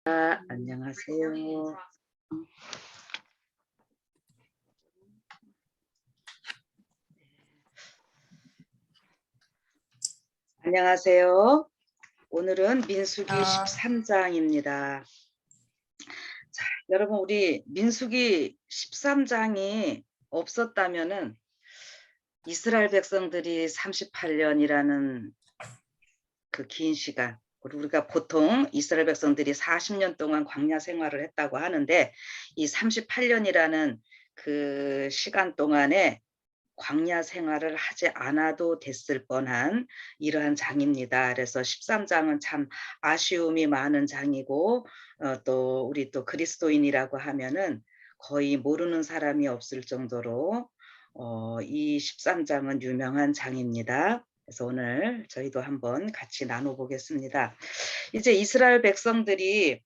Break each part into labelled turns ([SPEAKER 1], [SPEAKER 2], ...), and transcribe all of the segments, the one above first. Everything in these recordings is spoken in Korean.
[SPEAKER 1] 안녕하세요. 안녕하세요. 오늘은 민수기
[SPEAKER 2] 아,
[SPEAKER 1] 13장입니다. 자, 여러분 우리 민수기 13장이 없었다면은 이스라엘 백성들이 38년이라는 그 긴 시간, 우리가 보통 이스라엘 백성들이 40년 동안 광야 생활을 했다고 하는데 이 38년이라는 그 시간 동안에 광야 생활을 하지 않아도 됐을 뻔한 이러한 장입니다. 그래서 13장은 참 아쉬움이 많은 장이고 또 우리 또 그리스도인이라고 하면은 거의 모르는 사람이 없을 정도로 이 13장은 유명한 장입니다. 그래서 오늘 저희도 한번 같이 나눠보겠습니다. 이제 이스라엘 백성들이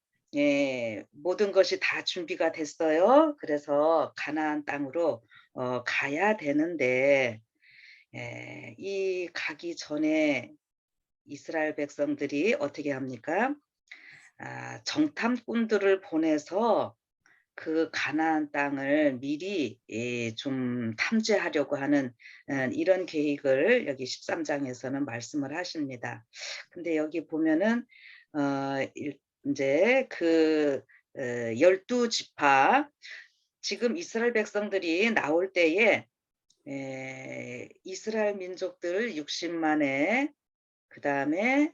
[SPEAKER 1] 모든 것이 다 준비가 됐어요. 그래서 가나안 땅으로 가야 되는데 이 가기 전에 이스라엘 백성들이 어떻게 합니까? 정탐꾼들을 보내서 그 가나안 땅을 미리 좀 탐지하려고 하는 이런 계획을 여기 13장에서는 말씀을 하십니다. 근데 여기 보면은 이제 그 12지파 지금 이스라엘 백성들이 나올 때에 이스라엘 민족들 60만에 그다음에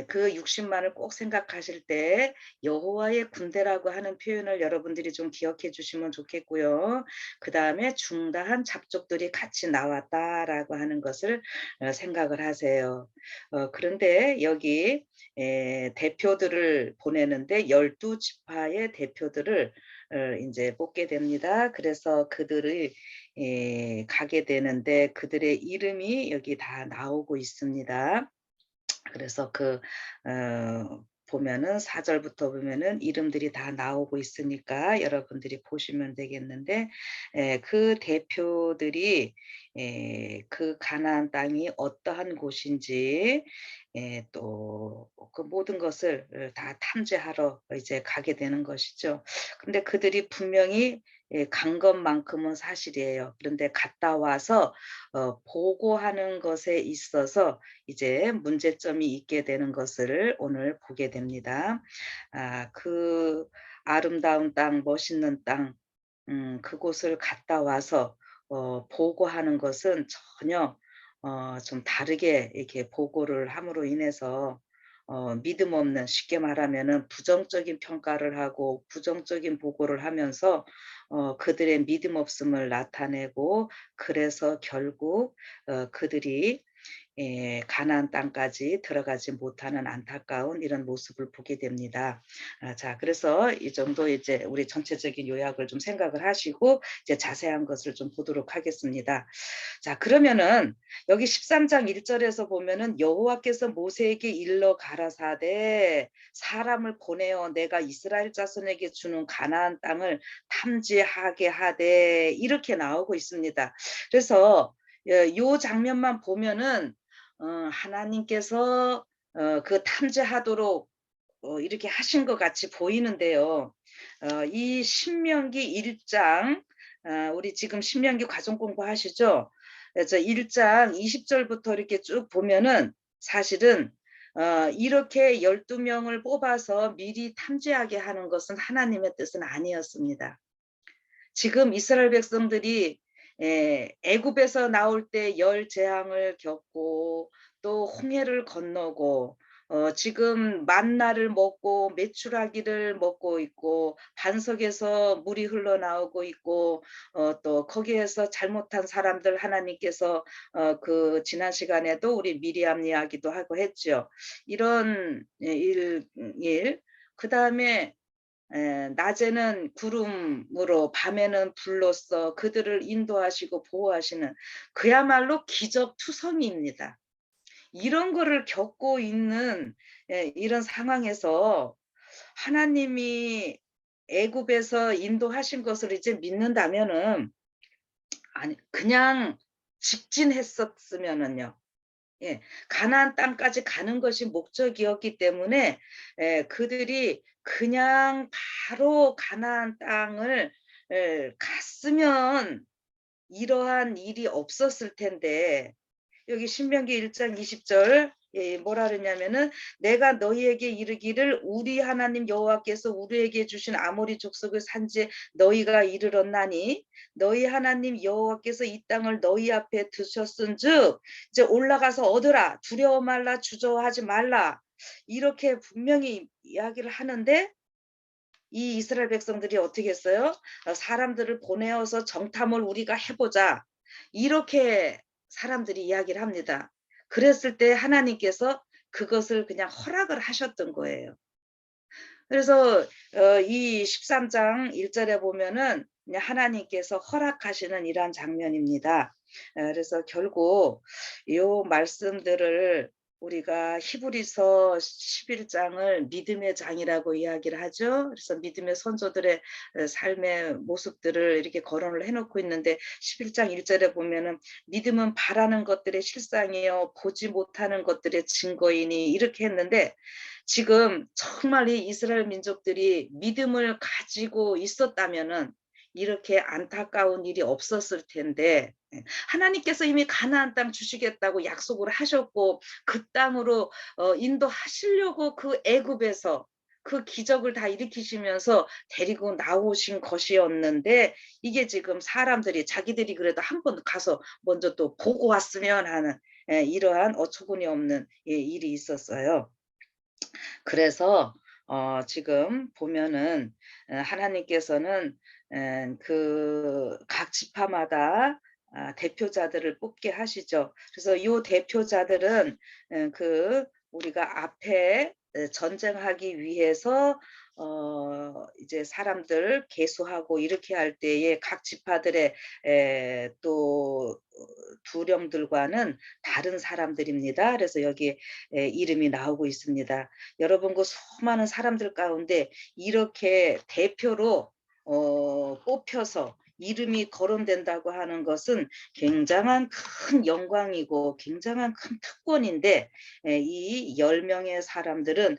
[SPEAKER 1] 그 60만을 꼭 생각하실 때 여호와의 군대라고 하는 표현을 여러분들이 좀 기억해 주시면 좋겠고요. 그다음에 중다한 잡족들이 같이 나왔다라고 하는 것을 생각을 하세요. 그런데 여기 대표들을 보내는데 12지파의 대표들을 이제 뽑게 됩니다. 그래서 그들이 가게 되는데 그들의 이름이 여기 다 나오고 있습니다. 그래서 보면은 4절부터 보면은 이름들이 다 나오고 있으니까 여러분들이 보시면 되겠는데 그 대표들이 그 가나안 땅이 어떠한 곳인지 또 그 모든 것을 다 탐지하러 이제 가게 되는 것이죠. 근데 그들이 분명히 간 것만큼은 사실이에요. 그런데 갔다 와서 보고하는 것에 있어서 이제 문제점이 있게 되는 것을 오늘 보게 됩니다. 그 아름다운 땅, 멋있는 땅, 그곳을 갔다 와서 보고하는 것은 전혀 좀 다르게 이렇게 보고를 함으로 인해서 믿음 없는, 쉽게 말하면은 부정적인 평가를 하고 부정적인 보고를 하면서 그들의 믿음 없음을 나타내고, 그래서 결국 그들이 가나안 땅까지 들어가지 못하는 안타까운 이런 모습을 보게 됩니다. 자, 그래서 이 정도 이제 우리 전체적인 요약을 좀 생각을 하시고 이제 자세한 것을 좀 보도록 하겠습니다. 자, 그러면은 여기 13장 1절에서 보면은 여호와께서 모세에게 일러 가라사대 사람을 보내어 내가 이스라엘 자손에게 주는 가나안 땅을 탐지하게 하되, 이렇게 나오고 있습니다. 그래서 요 장면만 보면은 하나님께서 그 탐지하도록 이렇게 하신 것 같이 보이는데요. 이 신명기 1장, 우리 지금 신명기 과정 공부하시죠? 그래서 1장 20절부터 이렇게 쭉 보면은 사실은 이렇게 12명을 뽑아서 미리 탐지하게 하는 것은 하나님의 뜻은 아니었습니다. 지금 이스라엘 백성들이 애굽에서 나올 때 열 재앙을 겪고 또 홍해를 건너고 지금 만나를 먹고 메추라기를 먹고 있고 반석에서 물이 흘러나오고 있고 또 거기에서 잘못한 사람들 하나님께서 그 지난 시간에도 우리 미리암 이야기도 하고 했죠. 이런 일 그다음에 낮에는 구름으로 밤에는 불로써 그들을 인도하시고 보호하시는 그야말로 기적투성이입니다. 이런 거를 겪고 있는 이런 상황에서 하나님이 애굽에서 인도하신 것을 이제 믿는다면은, 아니 그냥 직진했었으면은요. 예. 가나안 땅까지 가는 것이 목적이었기 때문에 그들이 그냥 바로 가나안 땅을 갔으면 이러한 일이 없었을 텐데, 여기 신명기 1장 20절 뭐라 그러냐면은 "내가 너희에게 이르기를 우리 하나님 여호와께서 우리에게 주신 아모리 족속의 산지에 너희가 이르렀나니 너희 하나님 여호와께서 이 땅을 너희 앞에 두셨은즉 이제 올라가서 얻으라. 두려워 말라. 주저하지 말라." 이렇게 분명히 이야기를 하는데, 이 이스라엘 백성들이 어떻게 했어요? 사람들을 보내어서 "정탐을 우리가 해 보자." 이렇게 사람들이 이야기를 합니다. 그랬을 때 하나님께서 그것을 그냥 허락을 하셨던 거예요. 그래서 이 13장 1 절에 보면은 그냥 하나님께서 허락하시는 이러한 장면입니다. 그래서 결국 요 말씀들을 우리가 히브리서 11 장을 믿음의 장이라고 이야기를 하죠. 그래서 믿음의 선조들의 삶의 모습들을 이렇게 거론을 해 놓고 있는데, 11장 1 절에 보면은 "믿음은 바라는 것들의 실상이요 보지 못하는 것들의 증거이니." 이렇게 했는데, 지금 정말 이 이스라엘 민족들이 믿음을 가지고 있었다면은 이렇게 안타까운 일이 없었을 텐데, 하나님께서 이미 가나안 땅 주시겠다고 약속을 하셨고 그 땅으로 인도하시려고 그 애굽에서 그 기적을 다 일으키시면서 데리고 나오신 것이었는데, 이게 지금 사람들이 자기들이 그래도 한 번 가서 먼저 또 보고 왔으면 하는 이러한 어처구니 없는 일이 있었어요. 그래서 지금 보면은 하나님께서는 그 각 지파마다 대표자들을 뽑게 하시죠. 그래서 요 대표자들은 그 우리가 앞에 전쟁하기 위해서 이제 사람들 계수하고 이렇게 할 때에 각 지파들의 또 두령들과는 다른 사람들입니다. 그래서 여기에 이름이 나오고 있습니다. 여러분, 그 수많은 사람들 가운데 이렇게 대표로 뽑혀서 이름이 거론된다고 하는 것은 굉장한 큰 영광이고 굉장한 큰 특권인데, 이 10 명의 사람들은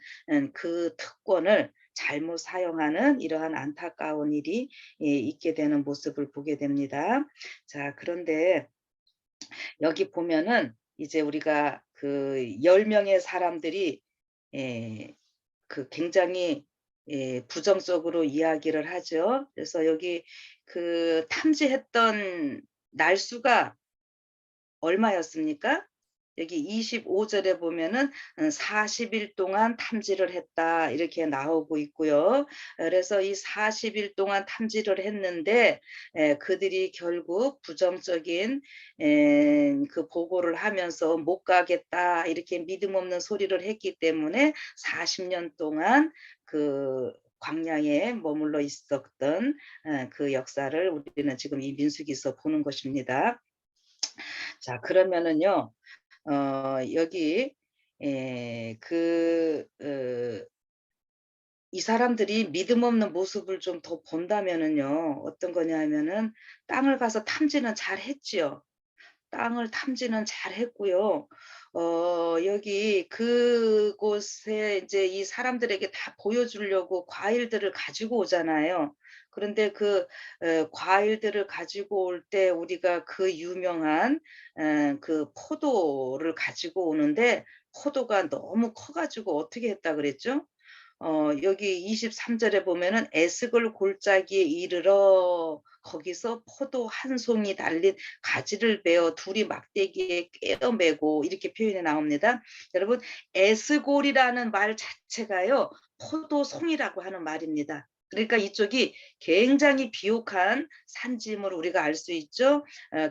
[SPEAKER 1] 그 특권을 잘못 사용하는 이러한 안타까운 일이 있게 되는 모습을 보게 됩니다. 자, 그런데 여기 보면은 이제 우리가 그 10 명의 사람들이 예 굉장히 부정적으로 이야기를 하죠. 그래서 여기 그 탐지했던 날수가 얼마였습니까? 여기 25 절에 보면은 40일 동안 탐지를 했다 이렇게 나오고 있고요. 그래서 이 40일 동안 탐지를 했는데 그들이 결국 부정적인 그 보고를 하면서 "못 가겠다." 이렇게 믿음 없는 소리를 했기 때문에 40년 동안 그 광야에 머물러 있었던 그 역사를 우리는 지금 이 민수기에서 보는 것입니다. 자, 그러면은요. 여기 이 사람들이 믿음 없는 모습을 좀 더 본다면은요, 어떤 거냐면은 땅을 가서 탐지는 잘했지요. 땅을 탐지는 잘했고요. 여기 그곳에 이제 이 사람들에게 다 보여주려고 과일들을 가지고 오잖아요. 그런데 그 과일들을 가지고 올 때 우리가 그 유명한 그 포도를 가지고 오는데, 포도가 너무 커 가지고 어떻게 했다 그랬죠? 여기 23 절에 보면은 "에스골 골짜기에 이르러 거기서 포도 한 송이 달린 가지를 베어 둘이 막대기에 꿰어 매고." 이렇게 표현이 나옵니다. 여러분, 에스골이라는 말 자체가요 포도송이라고 하는 말입니다. 그러니까 이쪽이 굉장히 비옥한 산지임을 우리가 알 수 있죠.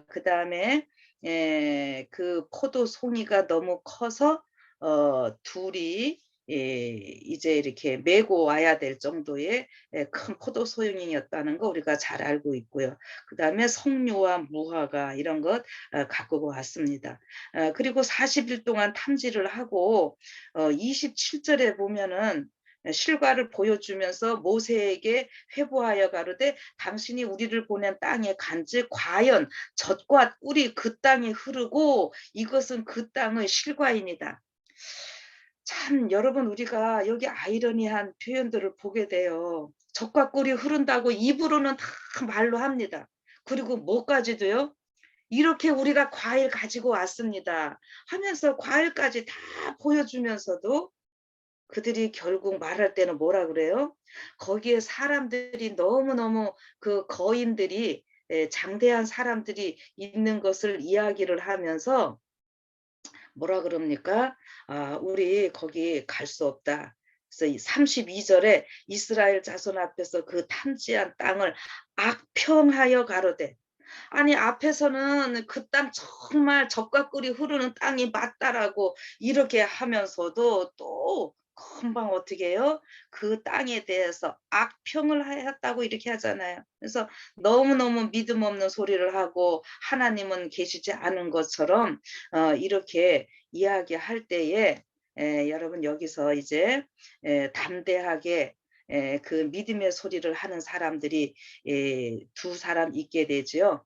[SPEAKER 1] 그다음에 그 포도송이가 너무 커서 둘이 이제 이렇게 메고 와야 될 정도의 큰 포도 소용이었다는 거 우리가 잘 알고 있고요. 그다음에 석류와 무화과 이런 것 갖고 왔습니다. 그리고 40일 동안 탐지를 하고 27 절에 보면은 실과를 보여주면서 모세에게 회부하여 가로되 당신이 우리를 보낸 땅에 간즉 과연 젖과 꿀이 그 땅에 흐르고 이것은 그 땅의 실과이니다. 참 여러분 우리가 여기 아이러니한 표현들을 보게 돼요. 젖과 꿀이 흐른다고 입으로는 다 말로 합니다. 그리고 뭐까지도요? 이렇게 우리가 과일 가지고 왔습니다 하면서 과일까지 다 보여주면서도 그들이 결국 말할 때는 뭐라 그래요? 거기에 사람들이 너무너무 그 거인들이 장대한 사람들이 있는 것을 이야기를 하면서 뭐라 그럽니까? "아 우리 거기 갈 수 없다." 그래서 이 32 절에 이스라엘 자손 앞에서 그 탐지한 땅을 악평하여 가로되 아니 앞에서는 그 땅 정말 젖과 꿀이 흐르는 땅이 맞다라고 이렇게 하면서도 또 금방 어떻게 해요? 그 땅에 대해서 악평을 하였다고 이렇게 하잖아요. 그래서 너무너무 믿음 없는 소리를 하고 하나님은 계시지 않은 것처럼 이렇게 이야기할 때에 여러분 여기서 이제 담대하게 그 믿음의 소리를 하는 사람들이 두 사람 있게 되지요.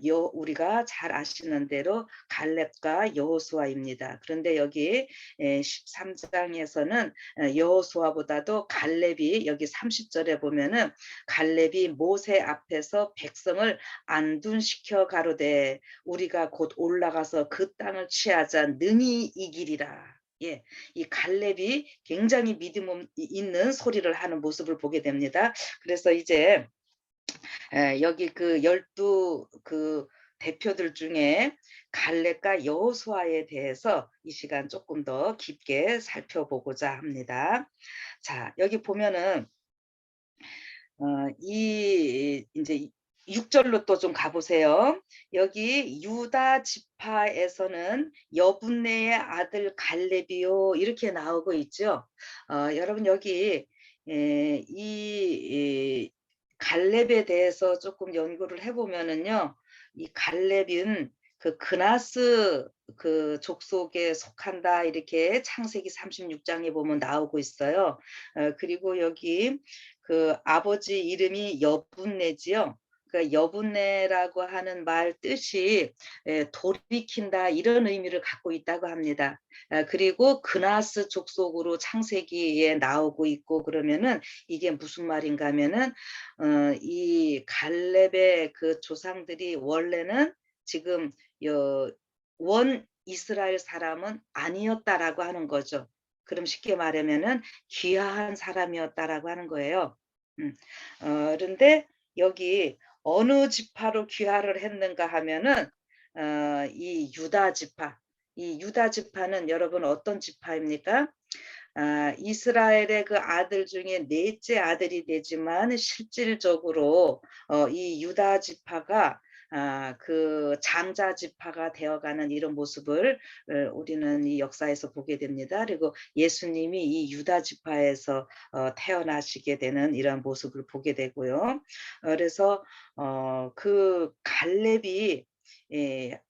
[SPEAKER 1] 요 우리가 잘 아시는 대로 갈렙과 여호수아입니다. 그런데 여기 13 장에서는 여호수아보다도 갈렙이 여기 30 절에 보면은 갈렙이 모세 앞에서 백성을 안둔시켜 가로되 우리가 곧 올라가서 그 땅을 취하자 능히 이기리라. 예. 이 갈렙이 굉장히 믿음 있는 소리를 하는 모습을 보게 됩니다. 그래서 이제 여기 그 12 그 대표들 중에 갈렙과 여호수아에 대해서 이 시간 조금 더 깊게 살펴보고자 합니다. 자 여기 보면은 이 인제 6 절로 또 좀 가 보세요. 여기 "유다 지파에서는 여분네의 아들 갈렙이요." 이렇게 나오고 있죠. 여러분 여기 이 갈렙에 대해서 쪼끔 연구를 해 보면은요. 이 갈렙은 그 그나스 그 족속에 속한다 이렇게 창세기 36 장에 보면 나오고 있어요. 그리고 여기 그 아버지 이름이 여분네지요. 그러니까 여분네라고 하는 말 뜻이 돌이킨다 이런 의미를 갖고 있다고 합니다. 그리고 그나스 족속으로 창세기에 나오고 있고 그러면은 이게 무슨 말인가 하면은 이 갈렙의 그 조상들이 원래는 지금 여 원 이스라엘 사람은 아니었다라고 하는 거죠. 그럼 쉽게 말하면은 귀화한 사람이었다라고 하는 거예요. 음. 그런데 여기 어느 지파로 귀화를 했는가 하면은 이 유다 지파. 이 유다 지파는 여러분 어떤 지파입니까? 이스라엘의 그 아들 중에 넷째 아들이 되지만 실질적으로 이 유다 지파가 그 장자 지파가 되어가는 이런 모습을 우리는 이 역사에서 보게 됩니다. 그리고 예수님이 이 유다 지파에서 태어나시게 되는 이런 모습을 보게 되고요. 그래서 그 갈렙이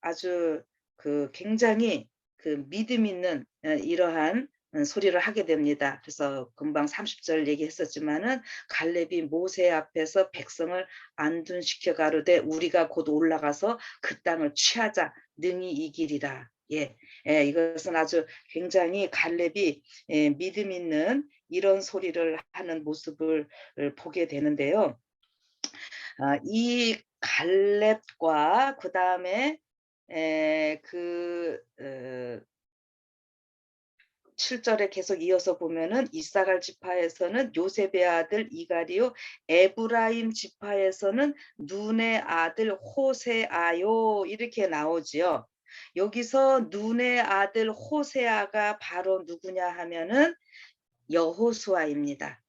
[SPEAKER 1] 아주 그 굉장히 그 믿음 있는 이러한 소리를 하게 됩니다. 그래서 금방 30절 얘기했었지만은 갈렙이 모세 앞에서 백성을 안둔시켜 가로되 우리가 곧 올라가서 그 땅을 취하자 능히 이기리라. 예. 이것은 아주 굉장히 갈렙이 믿음 있는 이런 소리를 하는 모습을 보게 되는데요. 이 갈렙과 그다음에 그 7 절에 계속 이어서 보면은 이사갈 지파에서는 요셉의 아들 이갈이요 에브라임 지파에서는 눈의 아들 호세아요 이렇게 나오지요. 여기서 눈의 아들 호세아가 바로 누구냐 하면은 여호수아입니다.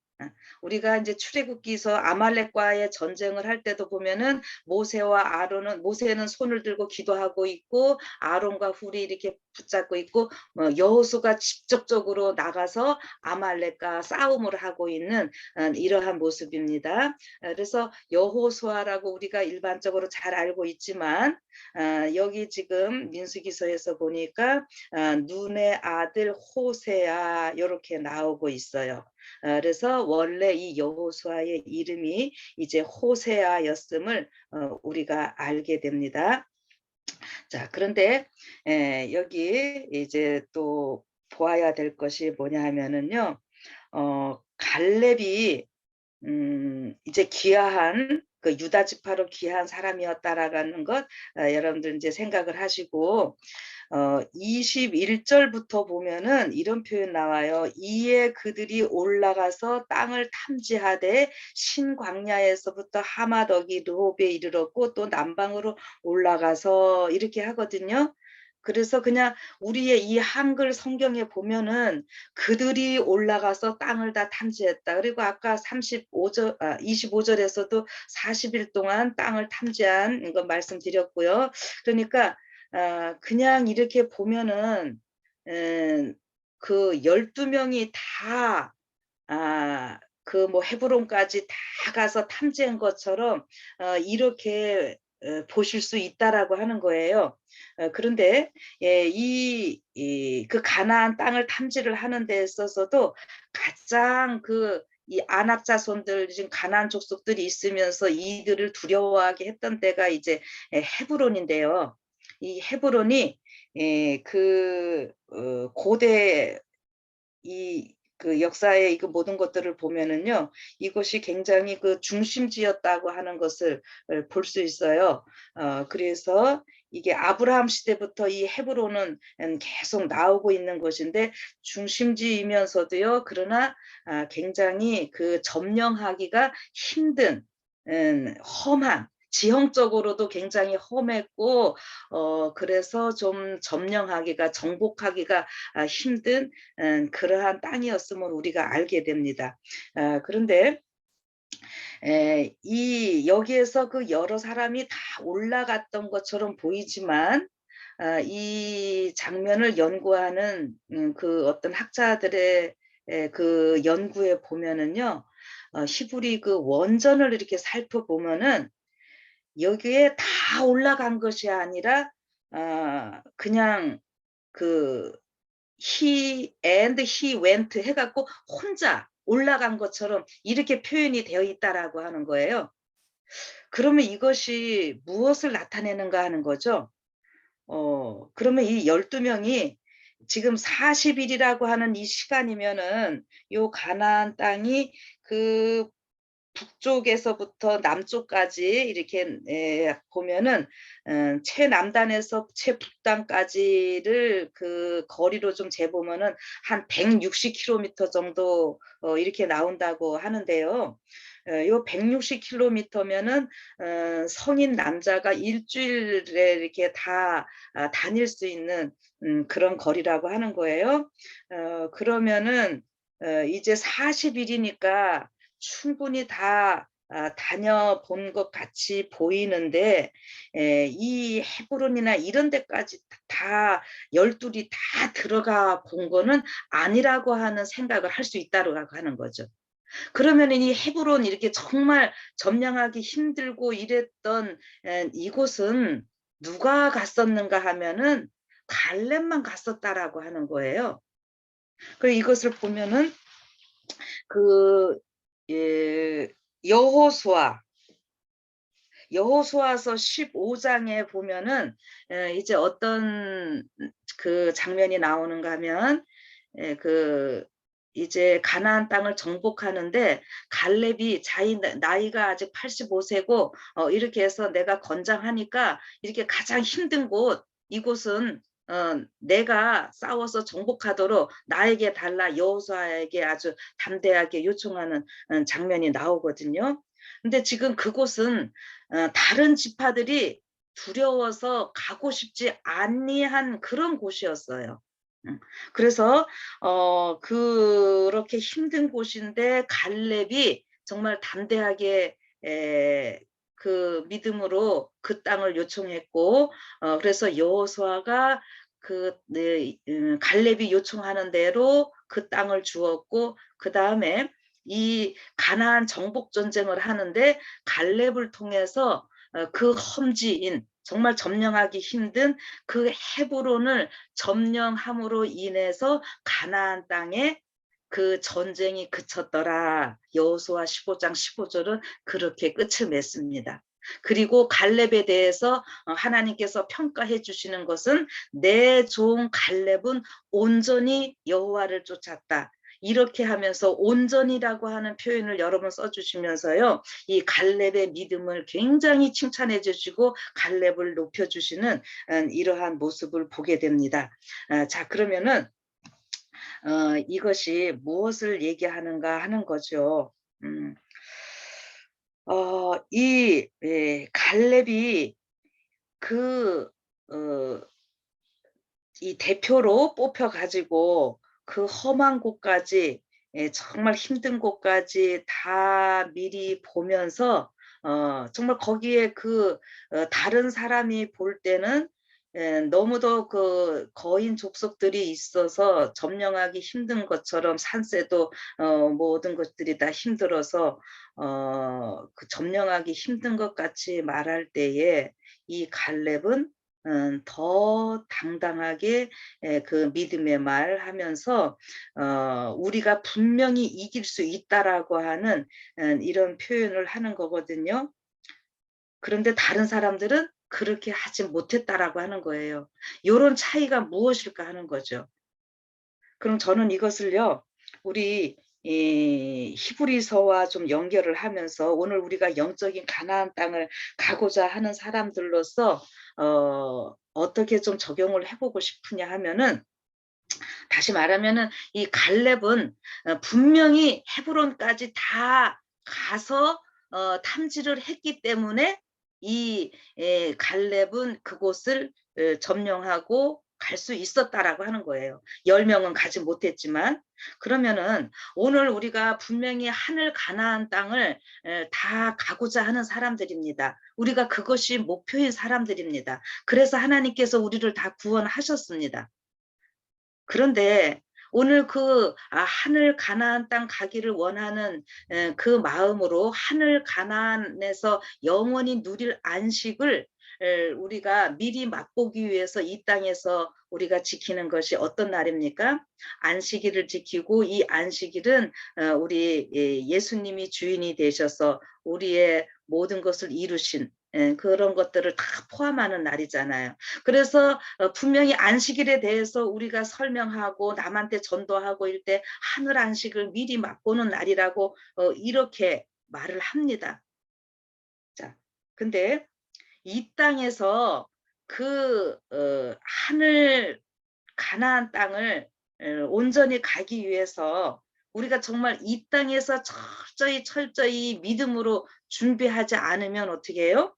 [SPEAKER 1] 우리가 인제 출애굽기서 아말렉과의 전쟁을 할 때도 보면은 모세와 아론은 모세는 손을 들고 기도하고 있고 아론과 훌이 이렇게 붙잡고 있고 여호수아가 직접적으로 나가서 아말렉과 싸움을 하고 있는 이러한 모습입니다. 그래서 여호수아라고 우리가 일반적으로 잘 알고 있지만 여기 지금 민수기서에서 보니까 눈의 아들 호세아 요렇게 나오고 있어요. 그래서 원래 이 여호수아의 이름이 이제 호세아였음을 우리가 알게 됩니다. 자, 그런데 여기 이제 또 보아야 될 것이 뭐냐 하면은요. 갈렙이 이제 귀화한 그 유다 지파로 귀한 사람이었다라는 것 여러분들 이제 생각을 하시고 21 절부터 보면은 이런 표현 나와요. "이에 그들이 올라가서 땅을 탐지하되 신광야에서부터 하마더기 르홉에 이르렀고 또 남방으로 올라가서." 이렇게 하거든요. 그래서 그냥 우리의 이 한글 성경에 보면은 "그들이 올라가서 땅을 다 탐지했다." 그리고 아까 35절 25 절에서도 40일 동안 땅을 탐지한 거 말씀드렸고요. 그러니까 그냥 이렇게 보면은 음 그 12 명이 다 그 뭐 헤브론까지 다 가서 탐지한 것처럼 이렇게 보실 수 있다라고 하는 거예요. 그런데 그 가나안 땅을 탐지를 하는 데 있어서도 가장 이 아낙 자손들 지금 가나안 족속들이 있으면서 이들을 두려워하게 했던 때가 이제 헤브론인데요. 이 헤브론이 고대 그 역사의 그 모든 것들을 보면은요. 이것이 굉장히 그 중심지였다고 하는 것을 볼 수 있어요. 그래서 이게 아브라함 시대부터 이 헤브론은 계속 나오고 있는 것인데 중심지이면서도요. 그러나 굉장히 그 점령하기가 힘든 험한 지형적으로도 굉장히 험했고 그래서 좀 점령하기가 정복하기가 힘든 그러한 땅이었음을 우리가 알게 됩니다. 그런데 이 여기에서 그 여러 사람이 다 올라갔던 것처럼 보이지만 이 장면을 연구하는 그 어떤 학자들의 그 연구에 보면은요. 히브리 그 원전을 이렇게 살펴보면은 여기에 다 올라간 것이 아니라 그냥 그 he went 해 갖고 혼자 올라간 것처럼 이렇게 표현이 되어 있다라고 하는 거예요. 그러면 이것이 무엇을 나타내는가 하는 거죠. 그러면 이 12 명이 지금 40 일이라고 하는 이 시간이면은 요 가나안 땅이 그 북쪽에서부터 남쪽까지 이렇게 보면은 최남단에서 최북단까지를 그 거리로 좀 재보면은 한 160 킬로미터 정도 이렇게 나온다고 하는데요. 요 160 킬로미터면은 성인 남자가 일 주일에 이렇게 다 다닐 수 있는 그런 거리라고 하는 거예요. 그러면은 이제 40 일이니까 충분히 다 다녀본 것 같이 보이는데 이 헤브론이나 이런 데까지 다 열둘이 다 들어가 본 거는 아니라고 하는 생각을 할 수 있다라고 하는 거죠. 그러면은 이 헤브론 이렇게 정말 점령하기 힘들고 이랬던 이곳은 누가 갔었는가 하면은 갈렙만 갔었다라고 하는 거예요. 그리고 이것을 보면은 그 예 여호수아 여호수아서 15 장에 보면은 이제 어떤 그 장면이 나오는가 하면 그 이제 가나안 땅을 정복하는데 갈렙이 자기 나이가 아직 85 세고 이렇게 해서 "내가 건장하니까 이렇게 가장 힘든 곳 이곳은 내가 싸워서 정복하도록 나에게 달라." 여호수아에게 아주 담대하게 요청하는 장면이 나오거든요. 근데 지금 그곳은 다른 지파들이 두려워서 가고 싶지 아니한 그런 곳이었어요. 음. 그래서 그렇게 힘든 곳인데 갈렙이 정말 담대하게 에 그 믿음으로 그 땅을 요청했고 그래서 여호수아가 갈렙이 요청하는 대로 그 땅을 주었고 그다음에 이 가나안 정복 전쟁을 하는데 갈렙을 통해서 그 험지인 정말 점령하기 힘든 그 헤브론을 점령함으로 인해서 가나안 땅에 그 전쟁이 그쳤더라. 여호수아 15장 15절은 그렇게 끝을 맺습니다. 그리고 갈렙에 대해서 하나님께서 평가해 주시는 것은 내 종 갈렙은 온전히 여호와를 쫓았다. 이렇게 하면서 온전이라고 하는 표현을 여러 번 써주시면서요. 이 갈렙의 믿음을 굉장히 칭찬해 주시고 갈렙을 높여주시는 이러한 모습을 보게 됩니다. 자, 그러면은 이것이 무엇을 얘기하는가 하는 거죠. 음. 갈렙이 그 어 이 대표로 뽑혀 가지고 그 험한 곳까지, 정말 힘든 곳까지 다 미리 보면서 정말 거기에 다른 사람이 볼 때는 너무도 그 거인 족속들이 있어서 점령하기 힘든 것처럼, 산세도 모든 것들이 다 힘들어서 그 점령하기 힘든 것 같이 말할 때에 이 갈렙은 더 당당하게 그 믿음의 말하면서 우리가 분명히 이길 수 있다라고 하는 이런 표현을 하는 거거든요. 그런데 다른 사람들은 그렇게 하지 못했다라고 하는 거예요. 요런 차이가 무엇일까 하는 거죠. 그럼 저는 이것을요, 우리 이 히브리서와 좀 연결을 하면서 오늘 우리가 영적인 가나안 땅을 가고자 하는 사람들로서 어떻게 좀 적용을 해 보고 싶으냐 하면은, 다시 말하면은 이 갈렙은 분명히 헤브론까지 다 가서 탐지를 했기 때문에 이 갈렙은 그곳을 점령하고 갈 수 있었다라고 하는 거예요. 10명은 가지 못했지만. 그러면은 오늘 우리가 분명히 하늘 가나안 땅을 다 가고자 하는 사람들입니다. 우리가 그것이 목표인 사람들입니다. 그래서 하나님께서 우리를 다 구원하셨습니다. 그런데 오늘 하늘 가나안 땅 가기를 원하는 그 마음으로 하늘 가나안에서 영원히 누릴 안식을 우리가 미리 맛보기 위해서 이 땅에서 우리가 지키는 것이 어떤 날입니까? 안식일을 지키고, 이 안식일은 우리 예수님이 주인이 되셔서 우리의 모든 것을 이루신 그런 것들을 다 포함하는 날이잖아요. 그래서 분명히 안식일에 대해서 우리가 설명하고 남한테 전도하고 이럴 때 하늘 안식을 미리 맛보는 날이라고 이렇게 말을 합니다. 자, 근데 이 땅에서 하늘 가나안 땅을 온전히 가기 위해서 우리가 정말 이 땅에서 철저히 믿음으로 준비하지 않으면 어떻게 해요?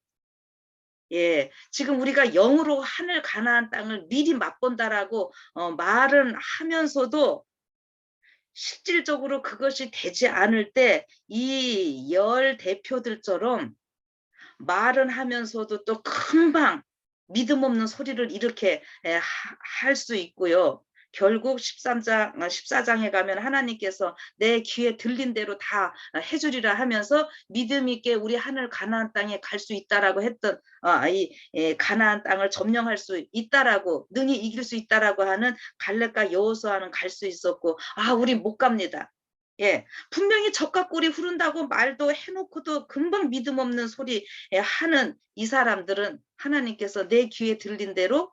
[SPEAKER 1] 예. 지금 우리가 영으로 하늘 가나안 땅을 미리 맛본다라고 말은 하면서도 실질적으로 그것이 되지 않을 때 이 대표들처럼 말은 하면서도 또 금방 믿음 없는 소리를 이렇게 할 수 있고요. 결국 14장에 가면 하나님께서 내 귀에 들린 대로 다 해 주리라 하면서 믿음 있게 우리 하늘 가나안 땅에 갈 수 있다라고 했던, 가나안 땅을 점령할 수 있다라고, 능히 이길 수 있다라고 하는 갈렙과 여호수아는 갈 수 있었고, 우리 못 갑니다. 예. 분명히 젖과 꿀이 흐른다고 말도 해 놓고도 금방 믿음 없는 소리 하는 이 사람들은 하나님께서 내 귀에 들린 대로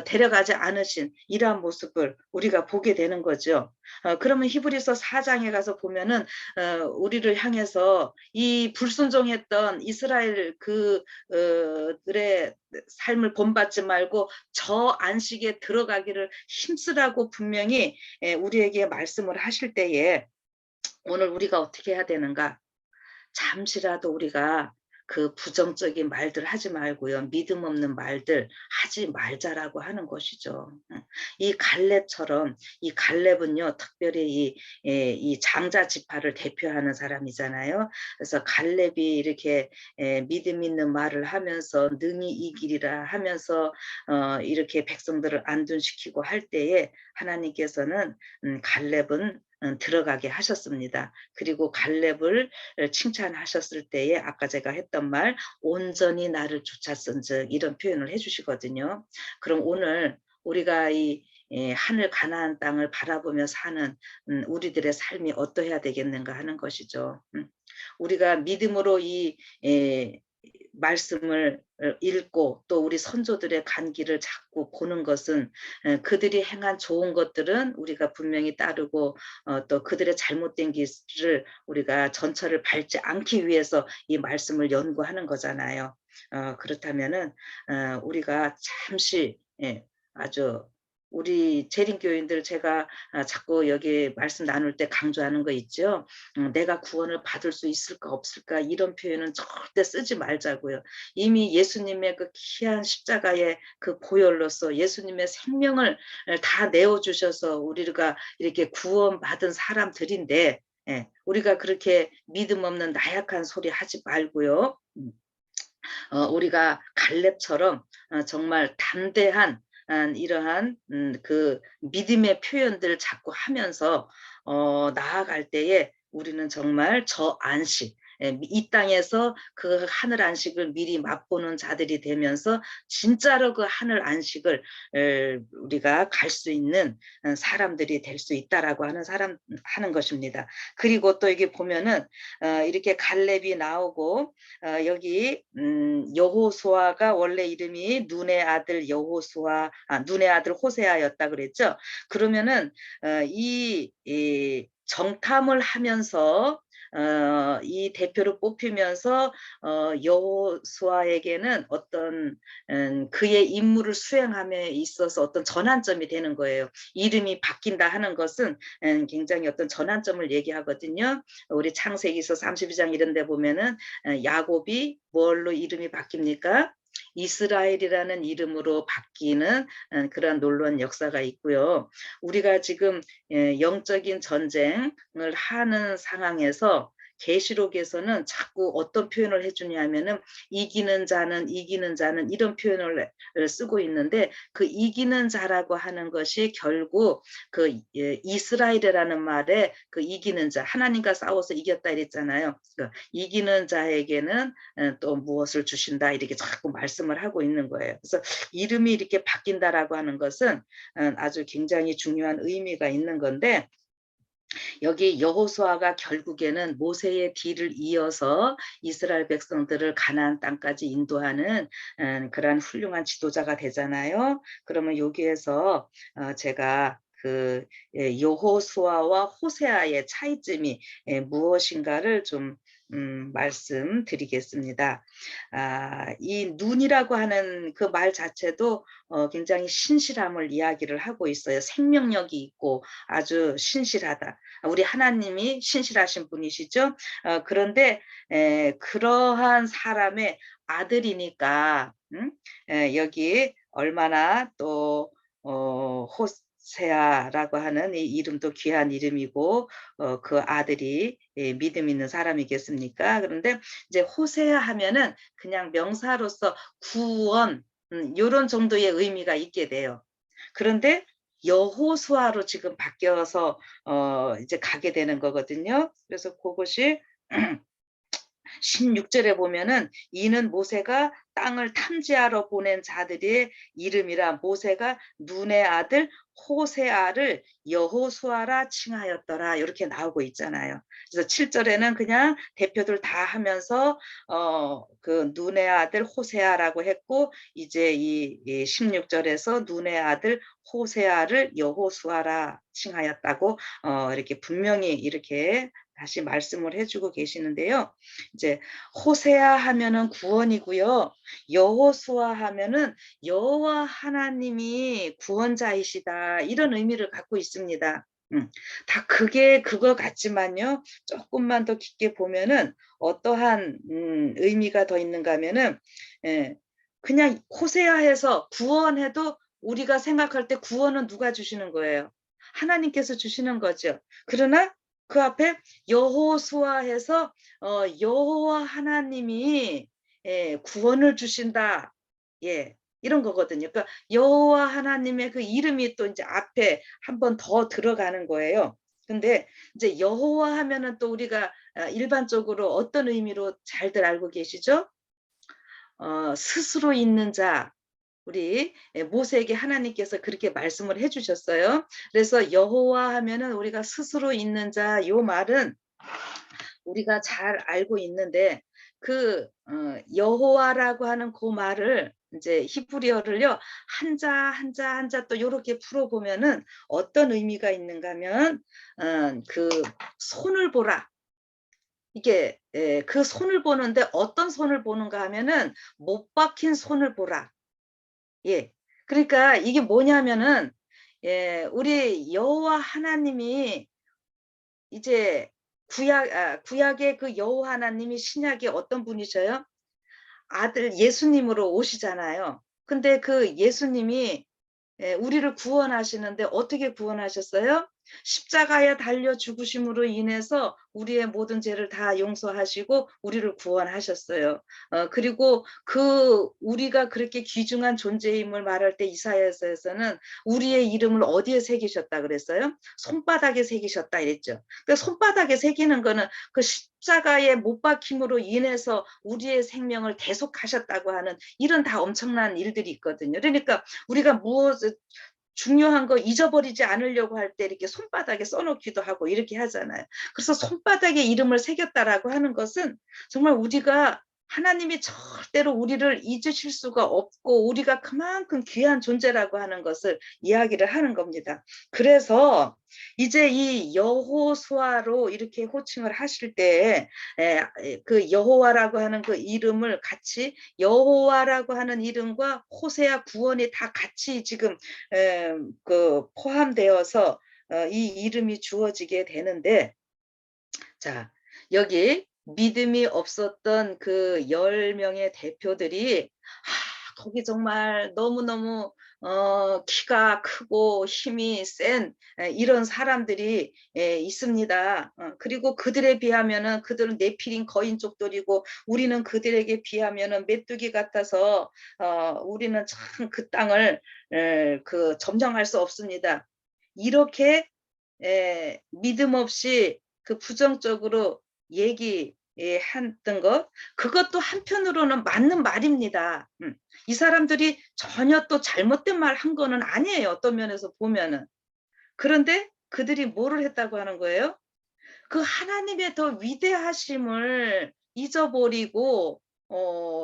[SPEAKER 1] 데려가지 않으신 이러한 모습을 우리가 보게 되는 거죠. 그러면 히브리서 4장에 가서 보면은 우리를 향해서 이 불순종했던 이스라엘 들의 삶을 본받지 말고 저 안식에 들어가기를 힘쓰라고 분명히 우리에게 말씀을 하실 때에 오늘 우리가 어떻게 해야 되는가? 잠시라도 우리가 그 부정적인 말들 하지 말고요. 믿음 없는 말들 하지 말자라고 하는 것이죠. 이 갈렙처럼, 이 갈렙은요, 특별히 이 장자 지파를 대표하는 사람이잖아요. 그래서 갈렙이 이렇게 믿음 있는 말을 하면서 능히 이기리라 하면서 이렇게 백성들을 안둔시키고 할 때에 하나님께서는 갈렙은 들어가게 하셨습니다. 그리고 갈렙을 칭찬하셨을 때에 아까 제가 했던 말 온전히 나를 쫓았은즉 이런 표현을 해 주시거든요. 그럼 오늘 우리가 하늘 가나안 땅을 바라보며 사는 우리들의 삶이 어떠해야 되겠는가 하는 것이죠. 우리가 믿음으로 이 말씀을 읽고 또 우리 선조들의 간기를 자꾸 보는 것은 그들이 행한 좋은 것들은 우리가 분명히 따르고 또 그들의 잘못된 길을 우리가 전철을 밟지 않기 위해서 이 말씀을 연구하는 거잖아요. 그렇다면은 우리가 잠시 아주 우리 재림교인들 제가 자꾸 여기 말씀 나눌 때 강조하는 거 있죠. '내가 구원을 받을 수 있을까 없을까.' 이런 표현은 절대 쓰지 말자고요. 이미 예수님의 그 귀한 십자가의 그 보혈로서 예수님의 생명을 다 내어 주셔서 우리가 이렇게 구원받은 사람들인데 우리가 그렇게 믿음 없는 나약한 소리 하지 말고요. 우리가 갈렙처럼 정말 담대한 이러한 그 믿음의 표현들을 자꾸 하면서 나아갈 때에 우리는 정말 저 안식 이 땅에서 그 하늘 안식을 미리 맛보는 자들이 되면서 진짜로 그 하늘 안식을 우리가 갈 수 있는 사람들이 될 수 있다라고 하는 것입니다. 그리고 또 여기 보면은 이렇게 갈렙이 나오고 여기 여호수아가 원래 이름이 눈의 아들 여호수아 눈의 아들 호세아였다 그랬죠. 그러면은 이 정탐을 하면서 이 대표로 뽑히면서 여호수아에게는 어떤 그의 임무를 수행함에 있어서 어떤 전환점이 되는 거예요. 이름이 바뀐다 하는 것은 굉장히 어떤 전환점을 얘기하거든요. 우리 창세기서 32장 이런 데 보면은 야곱이 뭘로 이름이 바뀝니까? 이스라엘이라는 이름으로 바뀌는 그런 놀라운 역사가 있고요. 우리가 지금 영적인 전쟁을 하는 상황에서 계시록에서는 자꾸 어떤 표현을 해주냐면은 이기는 자는 이런 표현을 쓰고 있는데 그 이기는 자라고 하는 것이 결국 그 이스라엘이라는 말에 그 이기는 자 하나님과 싸워서 이겼다 이랬잖아요. 그 이기는 자에게는 또 무엇을 주신다 이렇게 자꾸 말씀을 하고 있는 거예요. 그래서 이름이 이렇게 바뀐다라고 하는 것은 아주 굉장히 중요한 의미가 있는 건데 여기 여호수아가 결국에는 모세의 뒤를 이어서 이스라엘 백성들을 가나안 땅까지 인도하는 그러한 훌륭한 지도자가 되잖아요. 그러면 여기에서 제가 그 여호수아와 호세아의 차이점이 무엇인가를 좀 말씀드리겠습니다. 이 눈이라고 하는 그 말 자체도 굉장히 신실함을 이야기를 하고 있어요. 생명력이 있고 아주 신실하다. 우리 하나님이 신실하신 분이시죠. 그런데 그러한 사람의 아들이니까 여기 얼마나 또 호세아라고 하는 이 이름도 귀한 이름이고 그 아들이 믿음 있는 사람이겠습니까? 그런데 이제 호세아 하면은 그냥 명사로서 구원 요런 정도의 의미가 있게 돼요. 그런데 여호수아로 지금 바뀌어서 이제 가게 되는 거거든요. 그래서 그것이 16절에 보면은 이는 모세가 땅을 탐지하러 보낸 자들의 이름이라 모세가 눈의 아들 호세아를 여호수아라 칭하였더라 이렇게 나오고 있잖아요. 그래서 7절에는 그냥 대표들 다 하면서 그 눈의 아들 호세아라고 했고 이제 이 16절에서 눈의 아들 호세아를 여호수아라 칭하였다고 이렇게 분명히 이렇게 다시 말씀을 해주고 계시는데요. 이제 호세아 하면은 구원이고요. 여호수아 하면은 여호와 하나님이 구원자이시다 이런 의미를 갖고 있습니다. 다 그게 그거 같지만요. 조금만 더 깊게 보면은 어떠한 의미가 더 있는가 하면은 예, 그냥 호세아에서 구원해도 우리가 생각할 때 구원은 누가 주시는 거예요? 하나님께서 주시는 거죠. 그러나 그 앞에 여호수아해서 여호와 하나님이 구원을 주신다. 예. 이런 거거든요. 그러니까 여호와 하나님의 그 이름이 또 이제 앞에 한 번 더 들어가는 거예요. 근데 이제 여호와 하면은 또 우리가 일반적으로 어떤 의미로 잘들 알고 계시죠? 스스로 있는 자, 우리 모세에게 하나님께서 그렇게 말씀을 해 주셨어요. 그래서 여호와 하면은 우리가 스스로 있는 자, 요 말은 우리가 잘 알고 있는데 그 여호와라고 하는 그 말을 이제 히브리어를요. 한자 한자 한자 또 요렇게 풀어 보면은 어떤 의미가 있는가 하면 그 손을 보라. 이게 그 손을 보는데 어떤 손을 보는가 하면은 못 박힌 손을 보라. 예. 그러니까 이게 뭐냐면은 우리 여호와 하나님이 이제 구약의 그 여호와 하나님이 신약의 어떤 분이셔요? 아들 예수님으로 오시잖아요. 근데 그 예수님이 우리를 구원하시는데 어떻게 구원하셨어요? 십자가에 달려 죽으심으로 인해서 우리의 모든 죄를 다 용서하시고 우리를 구원하셨어요. 그리고 그 우리가 그렇게 귀중한 존재임을 말할 때 이사야서에서는 우리의 이름을 어디에 새기셨다 그랬어요? 손바닥에 새기셨다 이랬죠. 그 손바닥에 새기는 거는 그 십자가에 못 박힘으로 인해서 우리의 생명을 대속하셨다고 하는 이런 다 엄청난 일들이 있거든요. 그러니까 우리가 무엇을 중요한 거 잊어버리지 않으려고 할 때 이렇게 손바닥에 써놓기도 하고 이렇게 하잖아요. 그래서 손바닥에 이름을 새겼다라고 하는 것은 정말 우리가 하나님이 절대로 우리를 잊으실 수가 없고 우리가 그만큼 귀한 존재라고 하는 것을 이야기를 하는 겁니다. 그래서 이제 이 여호수아로 이렇게 호칭을 하실 때에 그 여호와라고 하는 그 이름을 같이 여호와라고 하는 이름과 호세아 구원이 다 같이 지금 그 포함되어서 이 이름이 주어지게 되는데 자 여기 믿음이 없었던 그 10명의 대표들이 거기 정말 너무너무 키가 크고 힘이 센 이런 사람들이 있습니다. 그리고 그들에 비하면은 그들은 네피림 거인족들이고 우리는 그들에게 비하면은 메뚜기 같아서 우리는 참 그 땅을 그 점령할 수 없습니다. 이렇게 믿음 없이 그 부정적으로 얘기했던 것 그것도 한편으로는 맞는 말입니다. 이 사람들이 전혀 또 잘못된 말 한 거는 아니에요. 어떤 면에서 보면은. 그런데 그들이 뭐를 했다고 하는 거예요? 그 하나님의 더 위대하심을 잊어버리고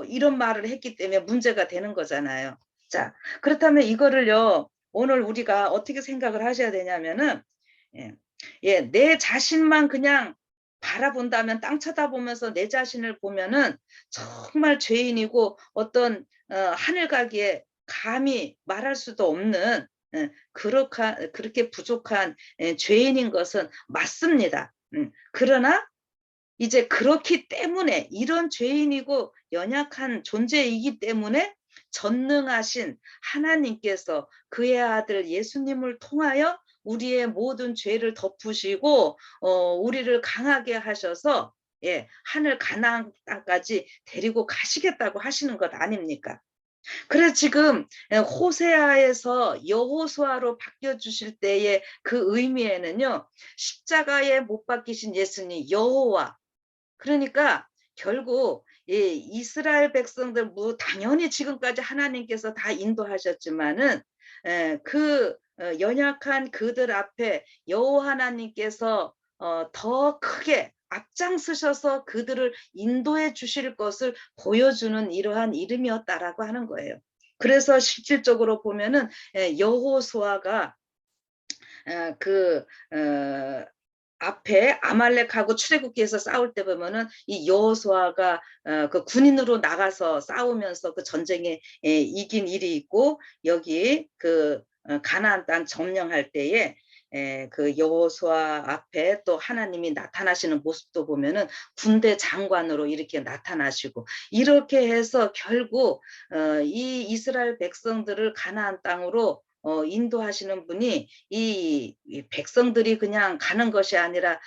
[SPEAKER 1] 이런 말을 했기 때문에 문제가 되는 거잖아요. 자, 그렇다면 이거를요. 오늘 우리가 어떻게 생각을 하셔야 되냐면은 예. 내 자신만 그냥 바라본다면 땅 쳐다보면서 내 자신을 보면은 정말 죄인이고 어떤 하늘 가기에 감히 말할 수도 없는 그렇게 부족한 죄인인 것은 맞습니다. 그러나 이제 그렇기 때문에 이런 죄인이고 연약한 존재이기 때문에 전능하신 하나님께서 그의 아들 예수님을 통하여 우리의 모든 죄를 덮으시고 우리를 강하게 하셔서 하늘 가나안 땅까지 데리고 가시겠다고 하시는 것 아닙니까? 그래서 지금 호세아에서 여호수아로 바뀌어 주실 때의 그 의미에는요. 십자가에 못 박히신 예수님 여호와 그러니까 결국 이스라엘 백성들 뭐 당연히 지금까지 하나님께서 다 인도하셨지만은 그 연약한 그들 앞에 여호와 하나님께서 더 크게 앞장서셔서 그들을 인도해 주실 것을 보여주는 이러한 이름이었다라고 하는 거예요. 그래서 실질적으로 보면은 여호수아가 그 앞에 아말렉하고 출애굽기에서 싸울 때 보면은 이 여호수아가 그 군인으로 나가서 싸우면서 그 전쟁에 이긴 일이 있고 여기 그 가나안 땅 점령할 때에 그 여호수아 앞에 또 하나님이 나타나시는 모습도 보면은 군대 장관으로 이렇게 나타나시고 이렇게 해서 결국 이 이스라엘 백성들을 가나안 땅으로 인도하시는 분이 이 백성들이 그냥 가는 것이 아니라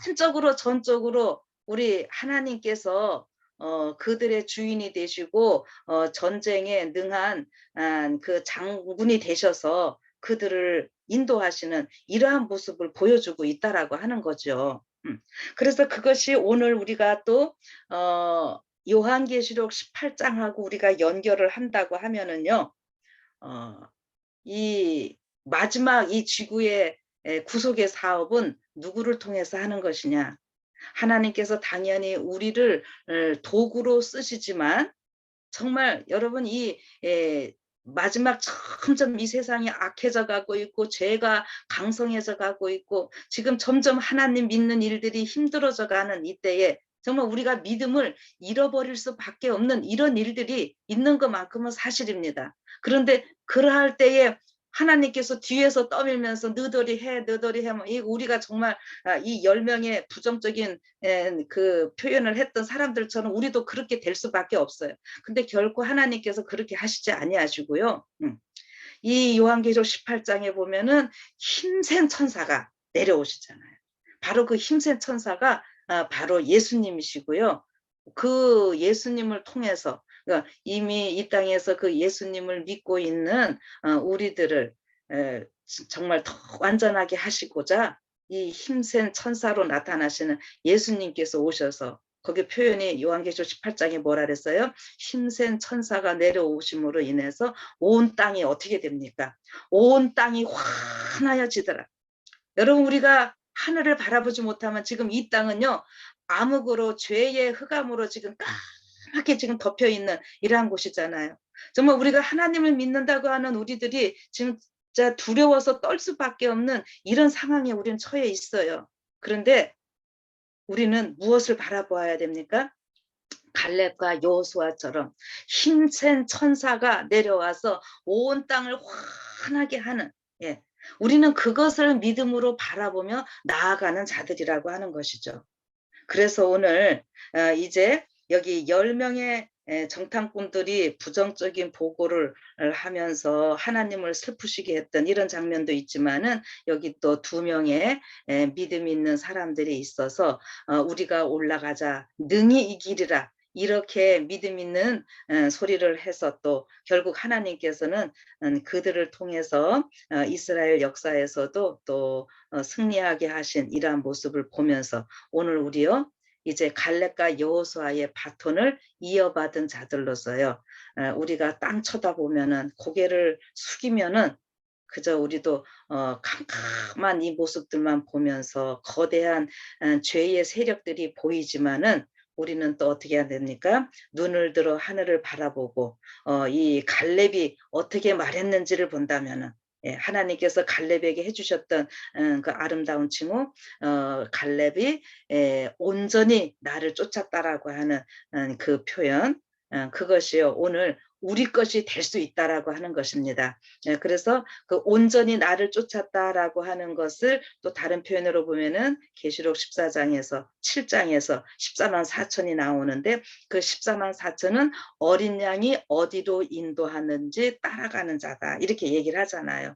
[SPEAKER 1] 전적으로 우리 하나님께서 그들의 주인이 되시고 전쟁에 능한 그 장군이 되셔서 그들을 인도하시는 이러한 모습을 보여주고 있다라고 하는 거죠. 그래서 그것이 오늘 우리가 또 요한계시록 18장하고 우리가 연결을 한다고 하면은요. 어 이 마지막 이 지구의 구속의 사업은 누구를 통해서 하는 것이냐. 하나님께서 당연히 우리를 도구로 쓰시지만 정말 여러분 이 마지막 점점 이 세상이 악해져 가고 있고 죄가 강성해져 가고 있고 지금 점점 하나님 믿는 일들이 힘들어져 가는 이때에 정말 우리가 믿음을 잃어버릴 수밖에 없는 이런 일들이 있는 것만큼은 사실입니다. 그런데 그러할 때에 하나님께서 뒤에서 떠밀면서 "너희들이 해, 너희들이 해." 뭐 이 우리가 정말 이 10명의 부정적인 그 표현을 했던 사람들처럼 우리도 그렇게 될 수밖에 없어요. 근데 결코 하나님께서 그렇게 하시지 아니하시고요. 이 요한계시록 18장에 보면은 힘센 천사가 내려오시잖아요. 바로 그 힘센 천사가 바로 예수님이시고요. 그 예수님을 통해서 그러니까 이미 이 땅에서 그 예수님을 믿고 있는 우리들을 정말 더 완전하게 하시고자 이 힘센 천사로 나타나시는 예수님께서 오셔서 거기 표현이 요한계시록 18장에 뭐라 그랬어요? 힘센 천사가 내려오심으로 인해서 온 땅이 어떻게 됩니까? 온 땅이 환하여지더라. 여러분 우리가 하늘을 바라보지 못하면 지금 이 땅은요. 암흑으로 죄의 흑암으로 지금 까맣게 지금 덮여 있는 이러한 곳이잖아요. 정말 우리가 하나님을 믿는다고 하는 우리들이 진짜 두려워서 떨 수밖에 없는 이런 상황에 우리는 처해 있어요. 그런데 우리는 무엇을 바라보아야 됩니까? 갈렙과 여호수아처럼 힘센 천사가 내려와서 온 땅을 환하게 하는 예. 우리는 그것을 믿음으로 바라보며 나아가는 자들이라고 하는 것이죠. 그래서 오늘 이제 여기 10명의 정탐꾼들이 부정적인 보고를 하면서 하나님을 슬프시게 했던 이런 장면도 있지만은 여기 또 2명의 믿음 있는 사람들이 있어서 우리가 올라가자 능히 이기리라 이렇게 믿음 있는 소리를 해서 또 결국 하나님께서는 그들을 통해서 이스라엘 역사에서도 또 승리하게 하신 이러한 모습을 보면서 오늘 우리요 이제 갈렙과 여호수아의 바톤을 이어받은 자들로서요. 우리가 땅 쳐다보면은 고개를 숙이면은 그저 우리도 캄캄한 이 모습들만 보면서 거대한 죄의 세력들이 보이지만은 우리는 또 어떻게 해야 됩니까? 눈을 들어 하늘을 바라보고 이 갈렙이 어떻게 말했는지를 본다면은 예, 하나님께서 갈렙에게 해주셨던 그 아름다운 칭호 갈렙이 온전히 나를 쫓았다라고 하는 그 표현 그것이요 오늘 우리 것이 될 수 있다라고 하는 것입니다. 예, 그래서 그 온전히 나를 쫓았다라고 하는 것을 또 다른 표현으로 보면은 계시록 14장에서 7장에서 14만 4천이 나오는데 그 14만 4천은 어린 양이 어디로 인도하는지 따라가는 자다 이렇게 얘기를 하잖아요.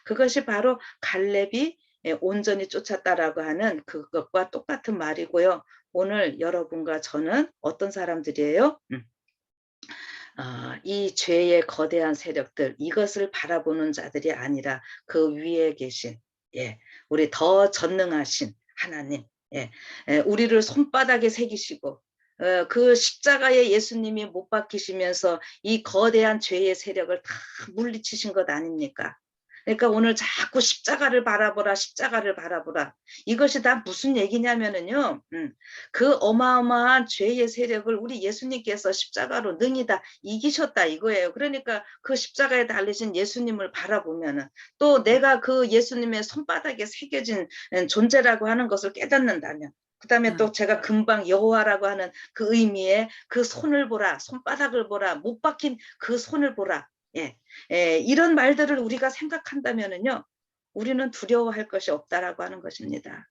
[SPEAKER 1] 그것이 바로 갈렙이 온전히 쫓았다라고 하는 그것과 똑같은 말이고요. 오늘 여러분과 저는 어떤 사람들이에요? 이 죄의 거대한 세력들 이것을 바라보는 자들이 아니라 그 위에 계신 예, 우리 더 전능하신 하나님 예, 우리를 손바닥에 새기시고 그 십자가에 예수님이 못 박히시면서 이 거대한 죄의 세력을 다 물리치신 것 아닙니까? 그러니까 오늘 자꾸 십자가를 바라보라, 십자가를 바라보라. 이것이 다 무슨 얘기냐면은요, 그 어마어마한 죄의 세력을 우리 예수님께서 십자가로 능히 다 이기셨다 이거예요. 그러니까 그 십자가에 달리신 예수님을 바라보면은 또 내가 그 예수님의 손바닥에 새겨진 존재라고 하는 것을 깨닫는다면 그다음에 또 제가 금방 여호와라고 하는 그 의미의 그 손을 보라, 손바닥을 보라, 못 박힌 그 손을 보라. 예. 이런 말들을 우리가 생각한다면은요. 우리는 두려워할 것이 없다라고 하는 것입니다.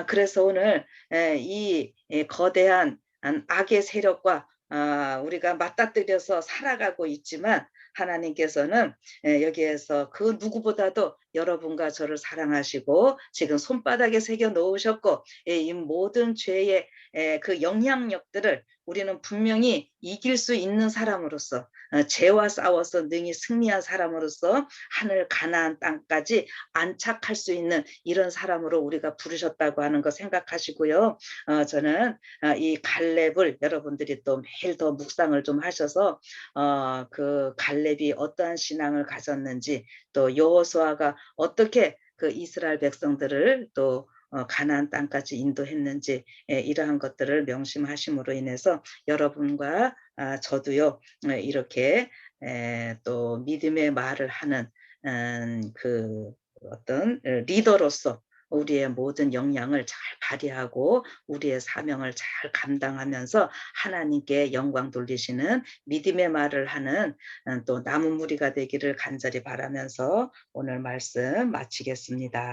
[SPEAKER 1] 그래서 오늘 이 거대한 악의 세력과 우리가 맞닥뜨려서 살아가고 있지만 하나님께서는 여기에서 그 누구보다도 여러분과 저를 사랑하시고 지금 손바닥에 새겨 놓으셨고, 이 모든 죄의 그 영향력들을 우리는 분명히 이길 수 있는 사람으로서, 죄와 싸워서 능히 승리한 사람으로서 하늘 가나안 땅까지 안착할 수 있는 이런 사람으로 우리가 부르셨다고 하는 거 생각하시고요. 저는 이 갈렙을 여러분들이 또 매일 더 묵상을 좀 하셔서 그 갈렙이 어떠한 신앙을 가졌는지, 또 여호수아가 어떻게 그 이스라엘 백성들을 또 가나안 땅까지 인도했는지, 이러한 것들을 명심하심으로 인해서 여러분과 저도요, 이렇게 또 믿음의 말을 하는 그 어떤 리더로서 우리의 모든 역량을 잘 발휘하고 우리의 사명을 잘 감당하면서 하나님께 영광 돌리시는 믿음의 말을 하는 또 남은 무리가 되기를 간절히 바라면서 오늘 말씀 마치겠습니다.